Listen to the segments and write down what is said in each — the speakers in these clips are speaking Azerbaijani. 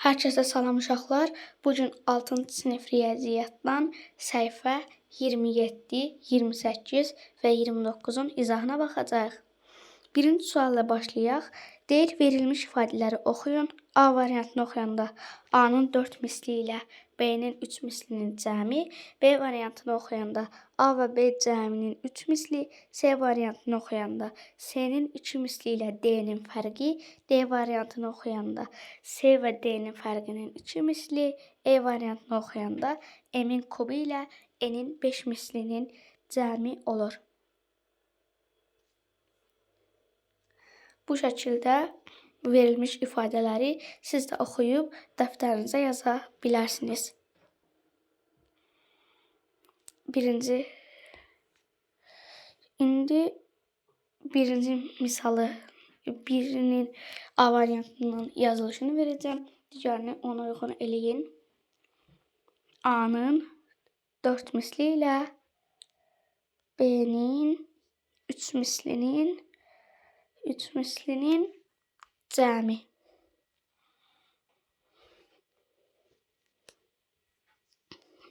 Hər kəsə salam uşaqlar. Bugün 6-cı sinif riyaziyyatdan səhifə 27, 28 və 29-un izahına baxacağıq. Birinci sualla başlayaq. Deyir, verilmiş ifadələri oxuyun. A variantını oxuyanda A-nın 4 misli ilə B-nin 3 mislinin cəmi, B variantını oxuyanda A və B cəminin 3 misli, C variantını oxuyanda C-nin 2 misli ilə D-nin fərqi, D variantını oxuyanda C və D-nin fərqinin 2 misli, E variantını oxuyanda M-in kubu ilə N-in 5 mislinin cəmi olur. Bu şəkildə verilmiş ifadələri siz də oxuyub dəftərinizə yaza bilərsiniz. İndi birinci misalı, birinin A variantının yazılışını verəcəm. Digərini ona uyğun eləyin. A-nın 4 misli ilə B-nin 3 mislinin cəmi.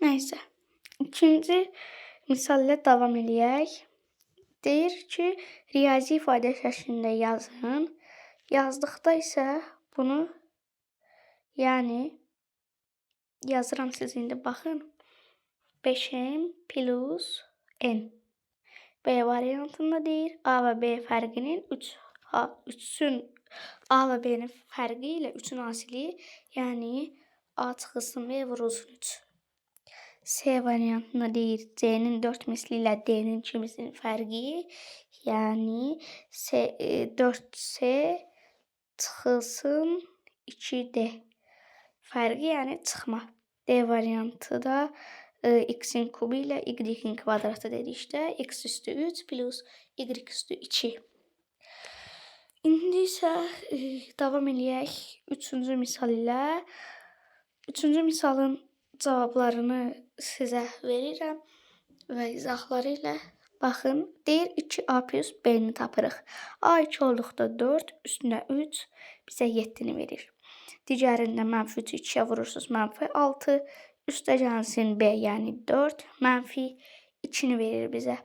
Nəysə, ikinci misal ilə davam eləyək. Deyir ki, riyazi ifadə şəklində yazın. Yazdıqda isə bunu, yazıram, siz indi baxın. 5M plus N. B variantında deyir, A və B fərqinin 3'ün A və B-nin fərqi ilə 3'ün asili, A çıxılsın V vurulsun 3. C variantında deyir, C-nin 4 misli ilə D-nin 2 mislinin fərqi, 4C çıxılsın 2D fərqi, çıxma. D variantı da x-in kubu ilə y-in kvadratı dedikdə x üstü 3 plus y üstü 2. İndi isə davam eləyək 3-cü misal ilə. 3-cü misalın cavablarını sizə verirəm və izahları ilə baxın. Deyir 2A plus B-ni tapırıq. A 2 olduqda 4, üstünə 3 bizə 7-ni verir. Digərində mənfi 3-ü 2-yə vurursunuz, mənfi 6. Üstə gəlsin B, 4, mənfi 2-ni verir bizə.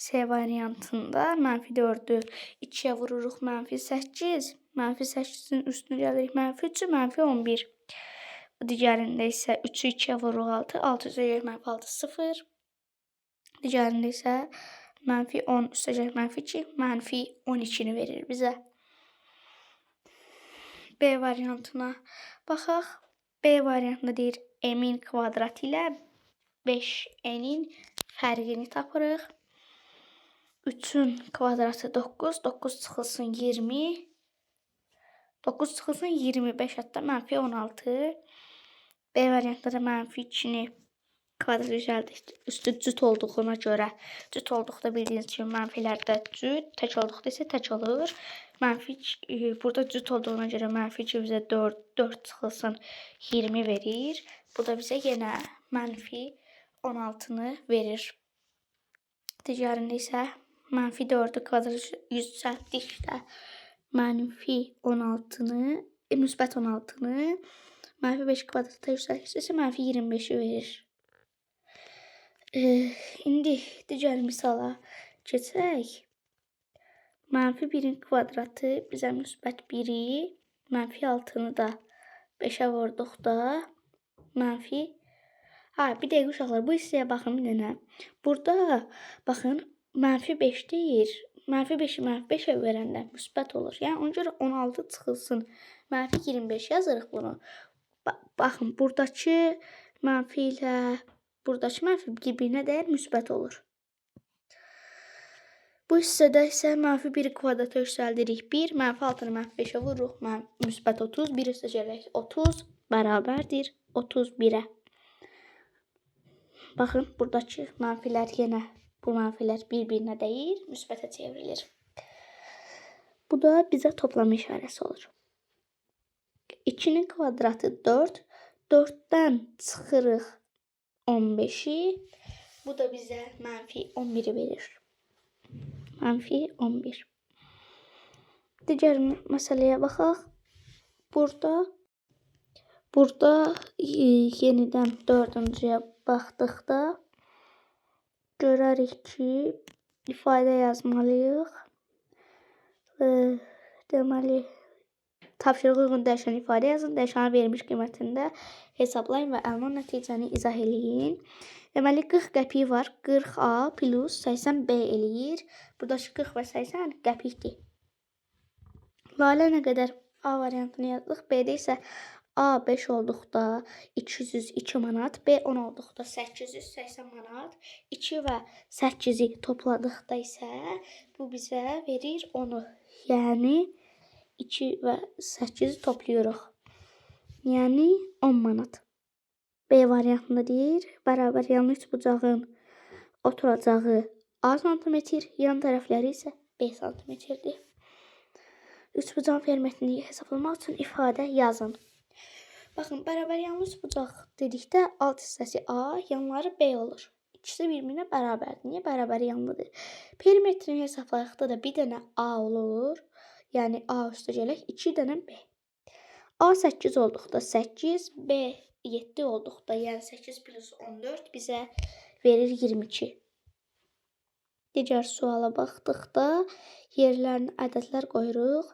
C variantında mənfi 4-ü 2-yə vururuq, mənfi 8. Mənfi 8-in üstünə gəlirik, mənfi 3-ü, mənfi 11. Digərində isə 3-ü 2-yə vururuq, 6. 6 üstə gəlir, mənfi 6, 0. Digərində isə mənfi 10 üstə gəlir, mənfi 2, mənfi 12-ni verir bizə. B variantına baxaq. B variantında deyir, M-in kvadratı ilə 5N-in fərqini tapırıq. 3-ün kvadratı 9, 9 çıxılsın 20. 9 çıxılsın 25, hətta mənfi 16. B variantında da mənfi 2-ni kvadrat üzərdə üstü cüt olduğuna görə, cüt olduqda bildiyiniz kimi mənfilərdə cüt, tək olduqda isə tək olur. Burada cüt olduğuna görə mənfi 2 bizə 4 çıxılsın 20 verir. Bu da bizə yenə mənfi 16-nı verir. Digərində isə mənfi 4-ü kvadrat yüzəltdikdə mənfi 16-nı, müsbət 16-nı, mənfi 5 kvadrata yüzəltdikdə isə mənfi 25-i verir. İndi digər misala keçək. Mənfi 1-in kvadratı bizə müsbət 1-i, mənfi 6-nı da 5-ə vurduqda mənfi... Bir dəqiqə uşaqlar, bu hissəyə baxın bir dənə. Burada, baxın, mənfi 5 deyir. Mənfi 5-i mənfi 5-ə verəndə müsbət olur. Ona görə 16 çıxılsın. Mənfi 25 yazırıq bunu. Baxın, buradakı mənfi ilə buradakı mənfi bir-birinə dəyər müsbət olur. Bu hissədə isə mənfi 1-i kvadrata yüksəldirik 1, mənfi 6-nı mənfi 5-ə vururuq, müsbət 30, 1 üstə gələk 30 bərabərdir 31-ə. Baxın, buradakı mənfilər yenə, bu mənfilər bir-birinə dəyir, müsbətə çevrilir. Bu da bizə toplama işarəsi olur. 2-nin kvadratı 4, 4-dən çıxırıq 15-i, bu da bizə mənfi 11-i verir. Mənfi 11. Digər məsələyə baxaq. Burada Burada yenidən dördüncüyə baxdıqda görərik ki, ifadə yazmalıyıq. Deməli, tapşırığa uyğun dəyişən ifadə yazın. Dəyişənin verilmiş qiymətində hesablayın və əlunan nəticəni izah eləyin. Deməli, 40 qəpik var. 40A plus 80B eləyir. Buradakı 40 və 80 qəpikdir. Lalə nə qədər A variantını yazdıq. B-də isə A 5 olduqda 202 manat, B 10 olduqda 880 manat, 2 və 8-i topladıqda isə bu bizə verir 10-u. Yəni 2 və 8-i toplayırıq. Yəni 10 manat. B variantında deyir, bərabər yanlı üçbucağın oturacağı A santimetr, yan tərəfləri isə B santimetrdir. Üçbucağın perimetrini hesablamaq üçün ifadə yazın. Baxın, bərabər yanlı üçbucaq dedikdə alt hissəsi A, yanları B olur. İkisi bir-birinə bərabərdir. Niyə bərabər yanlıdır? Perimetrini hesablayıqda da bir dənə A olur. Yəni A üstə gələk 2 dənə B. A 8 olduqda 8, B 7 olduqda, yəni 8 plus 14 bizə verir 22. Digər suala baxdıqda yerlərinə ədədlər qoyuruq.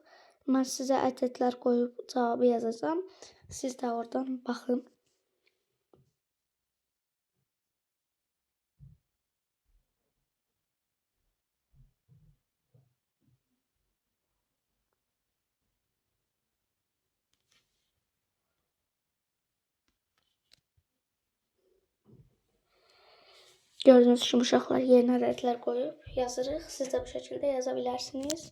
Mən sizə ədədlər qoyub cavabı yazacağam. Siz də oradan baxın. Gördüyünüz kimi uşaqlar yerinə ədədlər qoyub yazırıq. Siz də bu şəkildə yaza bilərsiniz.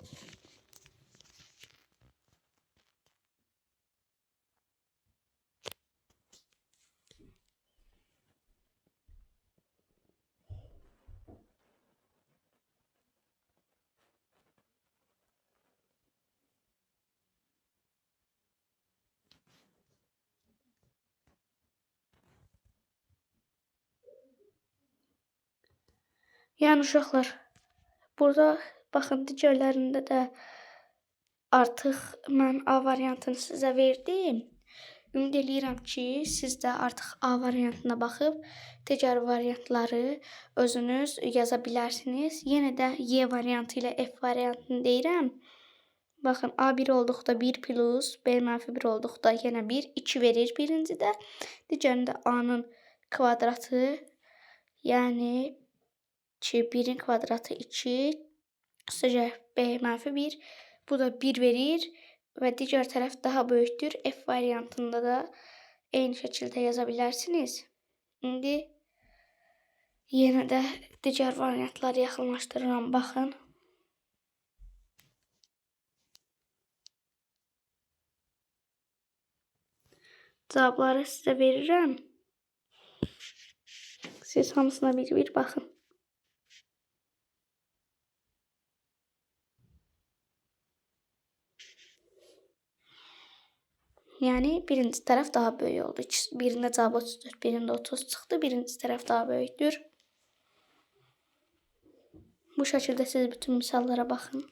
Yəni uşaqlar, burada baxın digərlərində də artıq mən A variantını sizə verdim. Ümid eləyirəm ki, siz də artıq A variantına baxıb digər variantları özünüz yaza bilərsiniz. Yenə də Y variantı ilə F variantını deyirəm. Baxın, A 1 olduqda 1 plus B mənfi 1 olduqda yenə 1, 2 verir birincidə. Digərində A-nın kvadratı, yəni 1-in kvadratı 2, üstəgəl B mənfi 1, bu da 1 verir və digər tərəf daha böyükdür. F variantında da eyni şəkildə yaza bilərsiniz. İndi yenə də digər variantları yaxınlaşdırıram, baxın. Cavabları sizə verirəm. Siz hamısına bir-bir baxın. Yəni birinci tərəf daha böyük oldu. Birində cavab 34, birində 30 çıxdı. Birinci tərəf daha böyükdür. Bu şəkildə siz bütün misallara baxın.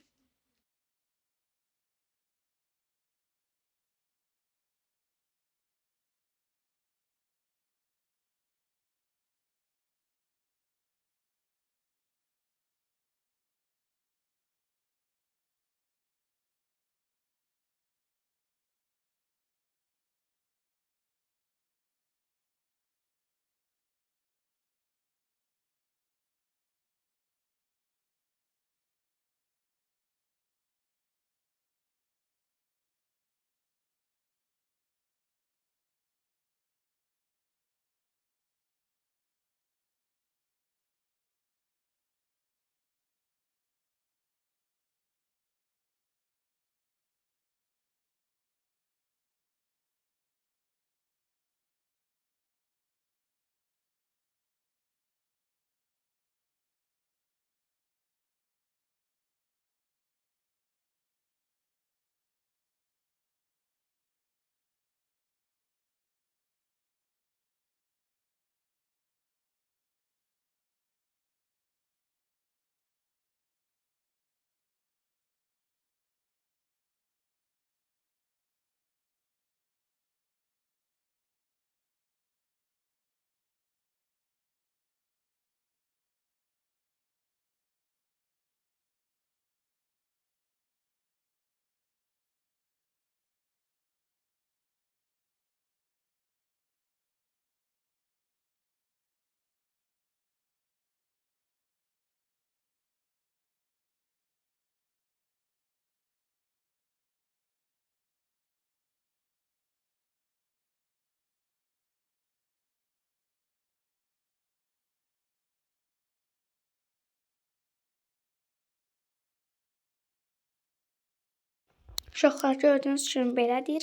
Uşaqlar gördüyünüz kimi belədir.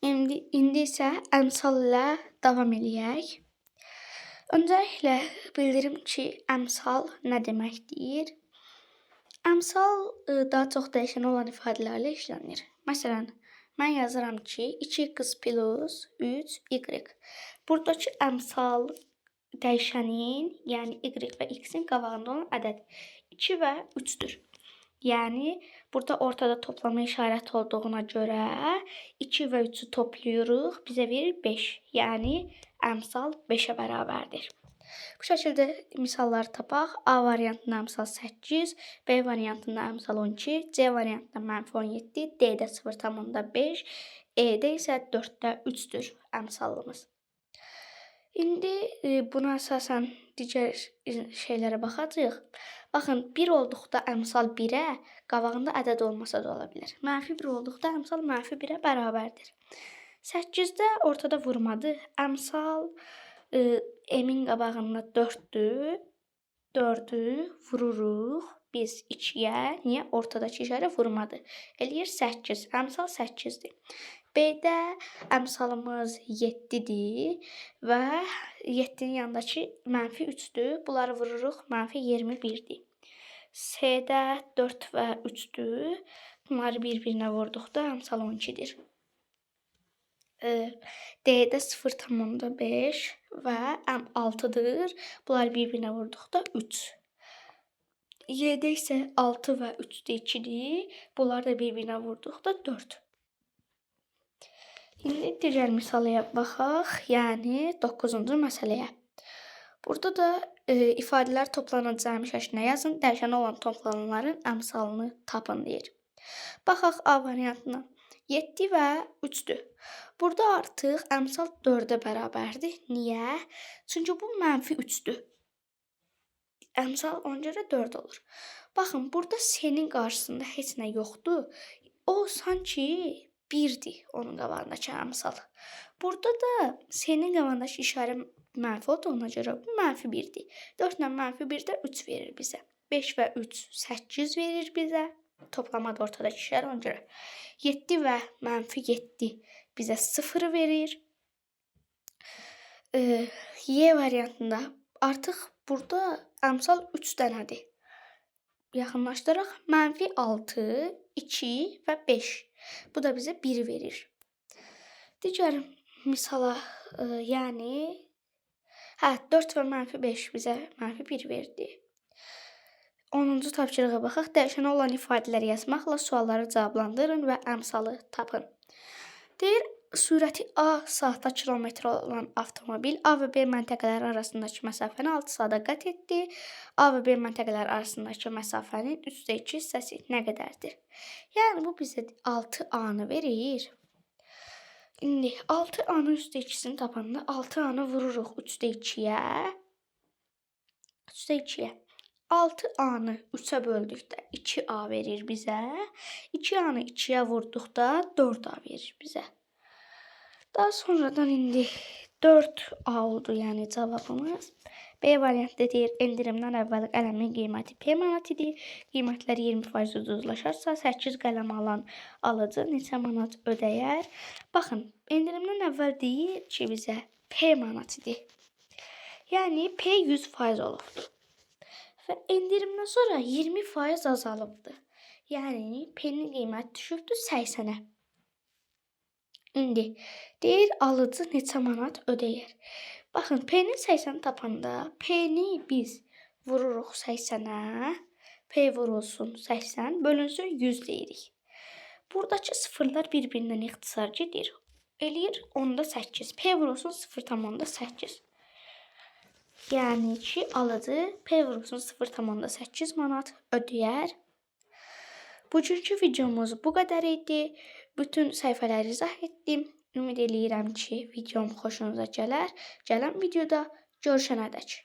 İndi isə əmsal ilə davam eləyək. Öncəliklə bildirim ki, əmsal nə deməkdir? Əmsal daha çox dəyişən olan ifadələrlə işlənir. Məsələn, mən yazıram ki, 2x plus 3y. Buradakı əmsal dəyişənin, yəni y və x-in qabağında olan ədəd 2 və 3-dür. Yəni, burada ortada toplama işarəti olduğuna görə 2 və 3-ü toplayırıq, bizə verir 5. Yəni, əmsal 5-ə bərabərdir. Bu şəkildə misalları tapaq. A variantında əmsal 8, B variantında əmsal 12, C variantında -17, D-də 0,5, E-də isə 4-də 3-dür əmsallımız. İndi buna əsasən digər şeylərə baxacağıq. Baxın, 1 olduqda əmsal 1-ə, qabağında ədəd olmasa da ola bilər. -1 olduqda əmsal -1-ə bərabərdir. 8-də ortada vurmadır. Əmsal M-in qabağında 4-dür. 4-ü vururuq biz 2-yə. Niyə? Ortadakı işarə vurmadır. Eləyir 8. Əmsal 8-dir. B-də əmsalımız 7-dir və 7-nin yanındakı -3-dür. Bunları vururuq, -21-dir. C-də 4 və 3-dür. Bunları bir-birinə vurduqda əmsal 12-dir. D-də 0,5 və 6-dır. Bunları bir-birinə vurduqda 3. Y-də isə 6 və 3-də 2-dir. Bunları da bir-birinə vurduqda 4. İndi digər misalıya baxaq, yəni 9-cu məsələyə. Burada da ifadələr toplanıcı cəmi şəklinə yazın, dəyişən olan toplananların əmsalını tapın deyir. Baxaq A variantına. 7 və 3-dür. Burada artıq əmsal 4-ə bərabərdir. Niyə? Çünki bu -3-dür. Əmsal ona görə 4 olur. Baxın, burada C-nin qarşısında heç nə yoxdur. O sanki 1-dir onun qabağındakı əmsal. Burada da C-nin qabağındakı işarə mənfi olduğuna görə bu -1-dir. 4 ilə -1 də 3 verir bizə. 5 və 3 8 verir bizə. Toplamada ortadakı işarə ona görə. 7 və -7 bizə 0 verir. Y variantında artıq burada əmsal 3 dənədir. Yaxınlaşdıraq. -6, 2 və 5. Bu da bizə 1 verir. Digər misala, yəni 4 və -5 bizə -1 verdi. 10-cu tapşırığa baxaq. Dəyişənə olan ifadələri yazmaqla sualları cavablandırın və əmsalı tapın. Deyir, sürəti A saatda kilometr olan avtomobil A və B məntəqələri arasındakı məsafəni 6 saata qət etdi. A və B məntəqələri arasındakı məsafənin 3/2 hissəsi nə qədərdir? Yəni, bu bizə 6A-nı verir. İndi 6A-nın 3/2-sini tapanda 6A-nı vururuq 3/2-yə. 6A-nı 3-ə böldükdə 2A verir bizə. 2A-nı 2-yə vurduqda 4A verir bizə. Daha sonradan indi 4A oldu, yəni cavabımız. B variantda deyir, endirimdən əvvəl qələmin qiyməti P manat idi. Qiymətlər 20% ucuzlaşarsa 8 qələm alan alıcı neçə manat ödəyər? Baxın, endirimdən əvvəl deyir ki, bizə P manat idi. Yəni, P 100% olubdur. Və endirimdən sonra 20% azalıbdır. Yəni, P-nin qiyməti düşübdür 80-ə. İndi deyir, alıcı neçə manat ödəyər? Baxın, P-nin 80 tapanda P-ni biz vururuq 80-ə. P vurulsun 80, bölünsün 100 deyirik. Buradakı sıfırlar bir-birindən ixtisar gedir. Eləyir 10-da 8. P vurulsun 0,8. Yəni ki, alıcı P vurulsun 0,8 manat ödəyər. Bugünkü videomuz bu qədər idi. Bütün səhifələri izah etdim. Ümid eləyirəm ki, videom xoşunuza gələr. Gələn videoda görüşənədək.